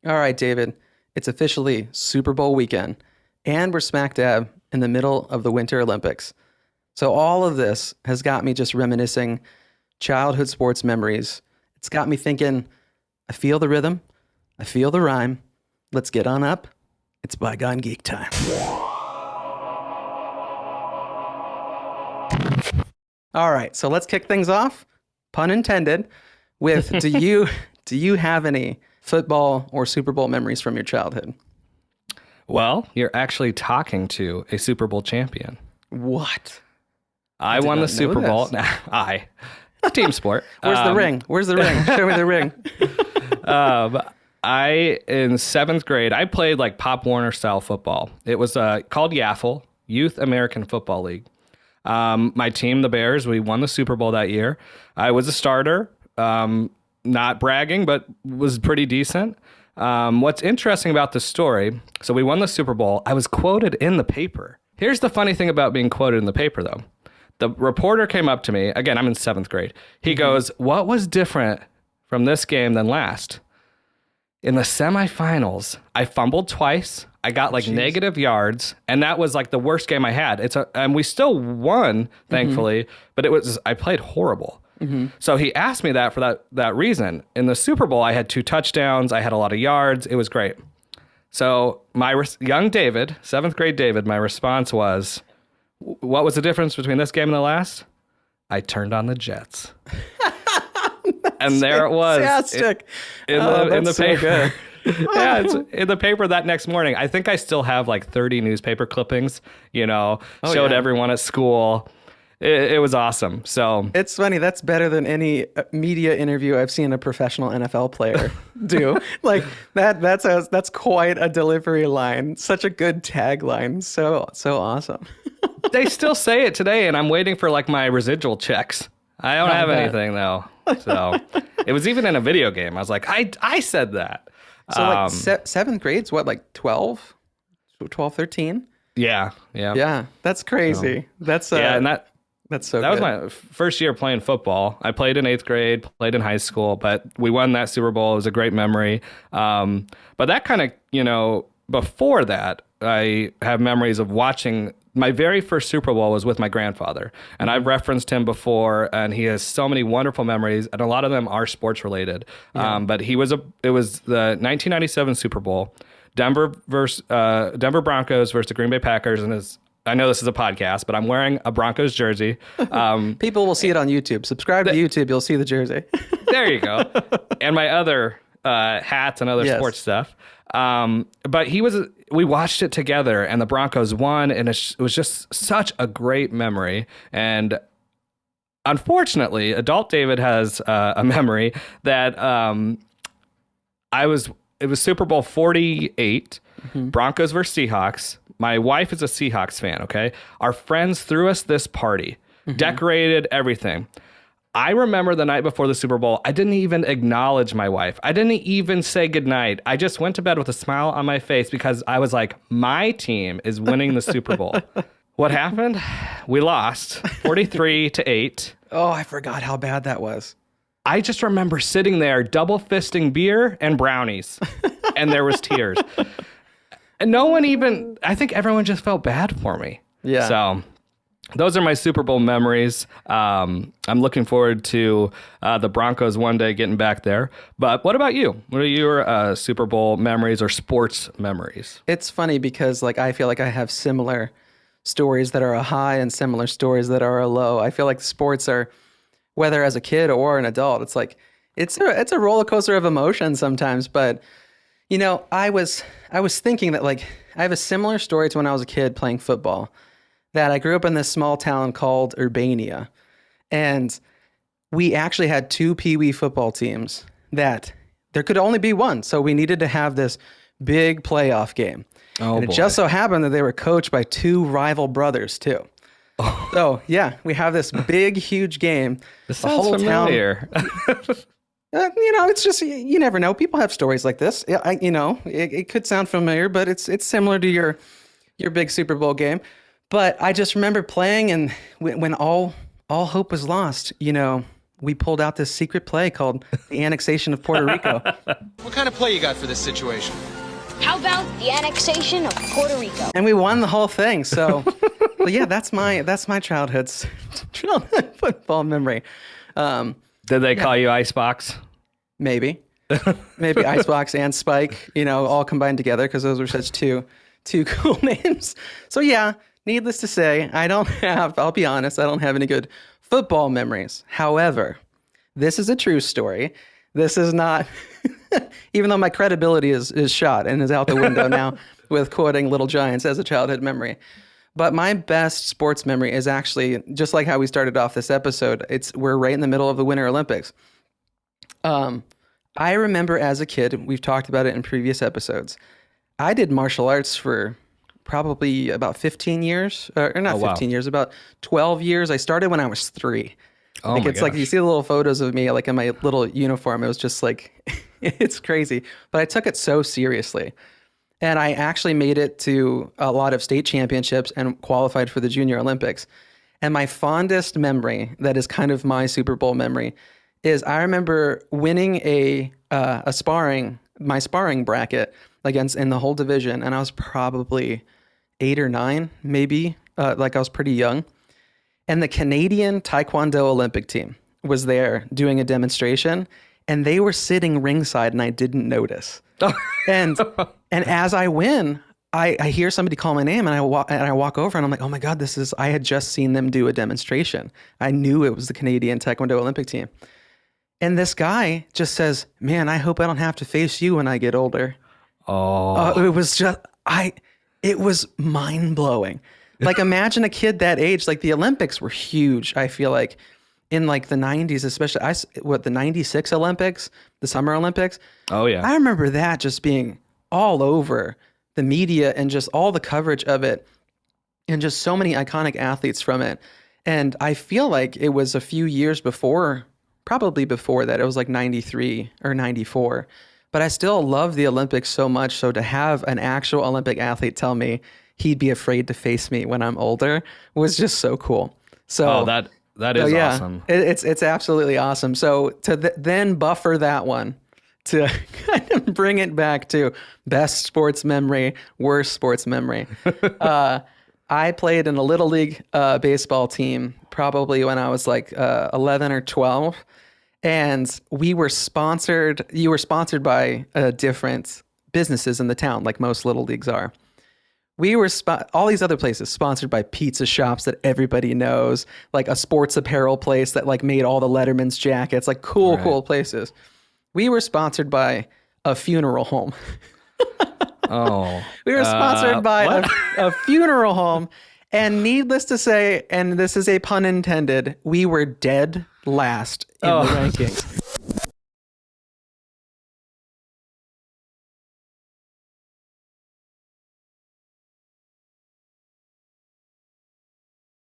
All right, David, it's officially Super Bowl weekend, and we're smack dab in the middle of the Winter Olympics. So all of this has got me just reminiscing childhood sports memories. It's got me thinking, I feel the rhythm, I feel the rhyme. Let's get on up. It's Bygone Geek time. All right, so let's kick things off, pun intended, with do you have any football or Super Bowl memories from your childhood? Well, you're actually talking to a Super Bowl champion. What? I won the Super Bowl. Team sport. Where's the ring? Where's the ring? Show me the ring. In seventh grade, I played like Pop Warner style football. It was called YAFL, Youth American Football League. My team, the Bears, we won the Super Bowl that year. I was a starter, not bragging, but was pretty decent. What's interesting about this story, so we won the Super Bowl. I was quoted in the paper. Here's the funny thing about being quoted in the paper, though. The reporter came up to me. Again, I'm in seventh grade. He goes, "What was different from this game than last?" In the semifinals, I fumbled twice. I got negative yards, and that was like the worst game I had. And we still won, thankfully, but I played horrible. So he asked me that for that reason. In the Super Bowl, I had 2 touchdowns. I had a lot of yards. It was great. So young David, seventh grade David, my response was, what was the difference between this game and the last? I turned on the Jets. And there it was. Fantastic. In the paper. Yeah, it's in the paper that next morning. I think I still have 30 newspaper clippings, showed everyone at school. It was awesome. So it's funny. That's better than any media interview I've seen a professional NFL player do. That's quite a delivery line. Such a good tagline. So awesome. They still say it today, and I'm waiting for my residual checks. I don't have anything though. So it was even in a video game. I was like, I said that. So seventh grade's what, 12, 13? Yeah. Yeah, that's crazy. That's so good. That was my first year playing football. I played in 8th grade, played in high school, but we won that Super Bowl. It was a great memory. But that kind of, before that, I have memories of watching. My very first Super Bowl was with my grandfather, and I've referenced him before, and he has so many wonderful memories, and a lot of them are sports related. Yeah. But it was the 1997 Super Bowl, Denver Broncos versus the Green Bay Packers, and I know this is a podcast, but I'm wearing a Broncos jersey. People will see it on YouTube. Subscribe to YouTube, you'll see the jersey. There you go. And my other hats and other sports stuff. But we watched it together, and the Broncos won, and it was just such a great memory. And unfortunately, adult David has a memory that it was Super Bowl 48, Broncos versus Seahawks. My wife is a Seahawks fan, okay? Our friends threw us this party, decorated everything. I remember the night before the Super Bowl, I didn't even acknowledge my wife. I didn't even say goodnight. I just went to bed with a smile on my face because I was like, my team is winning the Super Bowl. What happened? We lost 43-8. Oh, I forgot how bad that was. I just remember sitting there double fisting beer and brownies, and there was tears. And I think everyone just felt bad for me. Yeah. So those are my Super Bowl memories. I'm looking forward to the Broncos one day getting back there. But what about you? What are your Super Bowl memories or sports memories? It's funny because I feel like I have similar stories that are a high and similar stories that are a low. I feel like sports are, whether as a kid or an adult, it's a roller coaster of emotion sometimes. But I was thinking that I have a similar story to when I was a kid playing football. That I grew up in this small town called Urbania, and we actually had 2 Pee-wee football teams that there could only be one, so we needed to have this big playoff game. Oh, and it just so happened that they were coached by 2 rival brothers too. Oh. So yeah, we have this big, huge game. This sounds familiar. It's just, you never know. People have stories like this. It could sound familiar, but it's similar to your big Super Bowl game. But I just remember playing, and when all hope was lost, we pulled out this secret play called the annexation of Puerto Rico. What kind of play you got for this situation? How about the annexation of Puerto Rico? And we won the whole thing. So, but yeah, that's my childhood football memory. Did they call you Icebox? Maybe Icebox and Spike, all combined together because those were such two cool names. So yeah, needless to say, I'll be honest, I don't have any good football memories. However, this is a true story. This is not, even though my credibility is shot and is out the window now with quoting Little Giants as a childhood memory. But my best sports memory is actually, just like how we started off this episode, we're right in the middle of the Winter Olympics. I remember as a kid, we've talked about it in previous episodes, I did martial arts for probably about 15 years, or not 15 years, about 12 years. I started when I was 3. Oh my it's like you see the little photos of me like in my little uniform. It was just like, it's crazy. But I took it so seriously. And I actually made it to a lot of state championships and qualified for the Junior Olympics. And my fondest memory, that is kind of my Super Bowl memory, is I remember winning my sparring bracket against in the whole division. And I was probably 8 or 9, maybe. Like I was pretty young. And the Canadian Taekwondo Olympic team was there doing a demonstration, and they were sitting ringside, and I didn't notice. And as I win, I hear somebody call my name, and I walk over, and I'm like, oh my God, I had just seen them do a demonstration. I knew it was the Canadian Taekwondo Olympic team. And this guy just says, man, I hope I don't have to face you when I get older. Oh. It was mind blowing. Like imagine a kid that age, like the Olympics were huge. I feel like in like the 90s, especially the 96 Olympics, the Summer Olympics. Oh yeah. I remember that just being all over the media and just all the coverage of it and just so many iconic athletes from it. And I feel like it was a few years before, probably before that, it was like 93 or 94. But I still love the Olympics so much. So to have an actual Olympic athlete tell me he'd be afraid to face me when I'm older was just so cool. So that is awesome. It's absolutely awesome. So to then buffer that one to kind of bring it back to best sports memory, worst sports memory. I played in a little league baseball team probably when I was like 11 or 12. And you were sponsored by different businesses in the town, like most little leagues are. We were all these other places sponsored by pizza shops that everybody knows, like a sports apparel place that like made all the Letterman's jackets, like cool places. We were sponsored by a funeral home. We were sponsored by a funeral home. And needless to say, and this is a pun intended, we were dead last in the rankings.